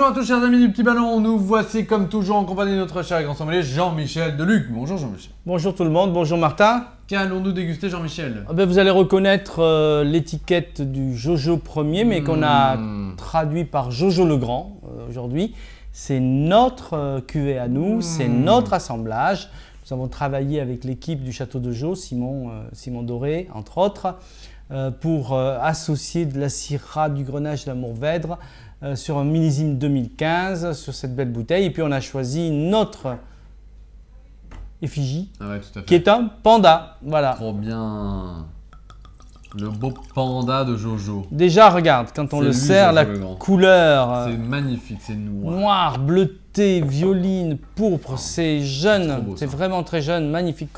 Bonjour à tous chers amis du Petit Ballon, nous voici comme toujours en compagnie de notre cher et grand sommelier Jean-Michel Deluc. Bonjour Jean-Michel. Bonjour tout le monde, bonjour Martin. Qu'allons-nous déguster Jean-Michel? Vous allez reconnaître l'étiquette du Jojo Premier, mais qu'on a traduit par Jojo le Grand aujourd'hui. C'est notre cuvée à nous, c'est notre assemblage. Nous avons travaillé avec l'équipe du Château de Joux, Simon Doré entre autres, pour associer de la Syrah, du Grenache, de la Mourvèdre sur un millésime 2015, sur cette belle bouteille. Et puis on a choisi notre effigie, qui est un panda. Voilà. Trop bien. Le beau panda de Jojo. Déjà, regarde, quand on le sert, la couleur. C'est magnifique, c'est noir. Noir, bleuté, violine, pourpre, c'est jeune, c'est vraiment très jeune, magnifique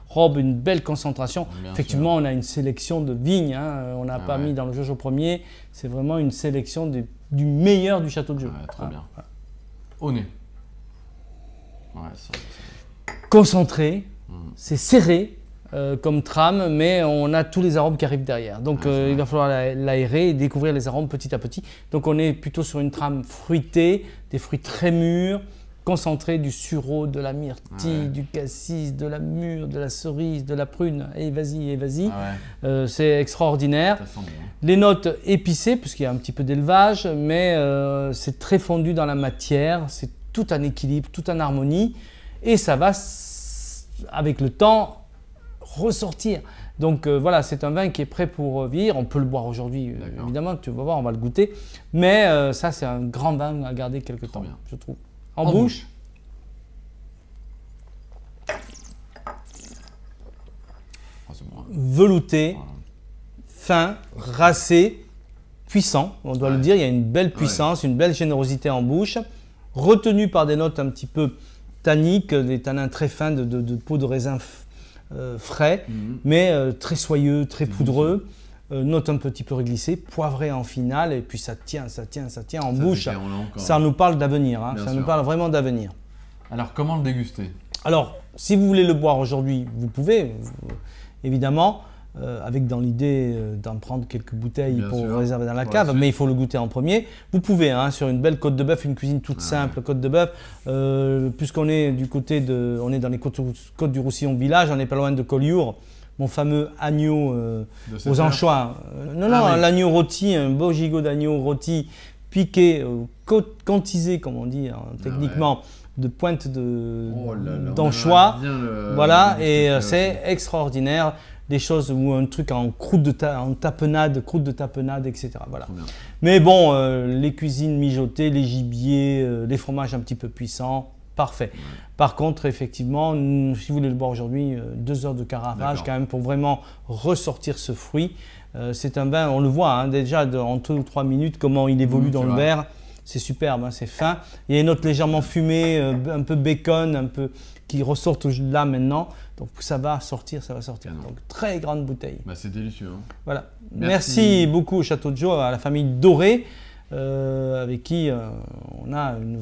robe, une belle concentration. Bien Effectivement, sûr. on a une sélection de vignes, hein. On n'a pas mis dans le Jojo Premier, c'est vraiment une sélection du meilleur du Château de Joux. Très bien. Au nez. Concentré, c'est serré comme trame, mais on a tous les arômes qui arrivent derrière. Donc il va falloir l'aérer et découvrir les arômes petit à petit. Donc on est plutôt sur une trame fruitée, des fruits très mûrs, concentrés, du sureau, de la myrtille, du cassis, de la mûre, de la cerise, de la prune. Et vas-y. C'est extraordinaire. Ça sent bon, hein. Les notes épicées, puisqu'il y a un petit peu d'élevage, mais c'est très fondu dans la matière. C'est tout en équilibre, tout en harmonie. Et ça va, avec le temps, ressortir. Donc voilà, c'est un vin qui est prêt pour vieillir. On peut le boire aujourd'hui, évidemment, tu vas voir, on va le goûter. Mais ça, c'est un grand vin à garder quelques temps, je trouve. En bouche. Velouté, fin, racé, puissant. On doit le dire, il y a une belle puissance, une belle générosité en bouche. Retenu par des notes un petit peu tanniques, des tanins très fins de peau de raisin frais, mais très soyeux, très poudreux. Note un petit peu réglissée, poivrée en finale, et puis ça tient en bouche. Ça nous parle d'avenir, hein. Ça nous parle vraiment d'avenir. Alors comment le déguster? Alors, si vous voulez le boire aujourd'hui, vous pouvez, évidemment, avec dans l'idée d'en prendre quelques bouteilles pour réserver dans la cave, mais il faut le goûter en premier. Vous pouvez, hein, sur une belle côte de bœuf, une cuisine toute simple, côte de bœuf, puisqu'on est du côté de, on est dans les côtes du Roussillon village, on n'est pas loin de Collioure. Mon fameux agneau aux anchois. L'agneau rôti, un beau gigot d'agneau rôti, piqué, cantisé, comme on dit techniquement, de pointe d'anchois. Voilà, et c'est extraordinaire. Des choses ou un truc en croûte de tapenade, etc. Voilà. Mais bon, les cuisines mijotées, les gibiers, les fromages un petit peu puissants, parfait. Par contre, effectivement, si vous voulez le boire aujourd'hui, 2 heures de carafage quand même pour vraiment ressortir ce fruit. C'est un vin, on le voit hein, déjà en 2 ou 3 minutes comment il évolue dans le verre. C'est superbe, hein, c'est fin. Il y a une note légèrement fumée, un peu bacon, un peu qui ressortent là maintenant. Donc ça va sortir, Donc très grande bouteille. C'est délicieux. Hein. Voilà. Merci beaucoup au Château de Joux, à la famille Doré, avec qui on a un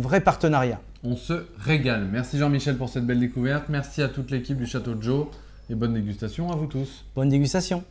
vrai partenariat. On se régale. Merci Jean-Michel pour cette belle découverte. Merci à toute l'équipe du Château de Joux et bonne dégustation à vous tous. Bonne dégustation.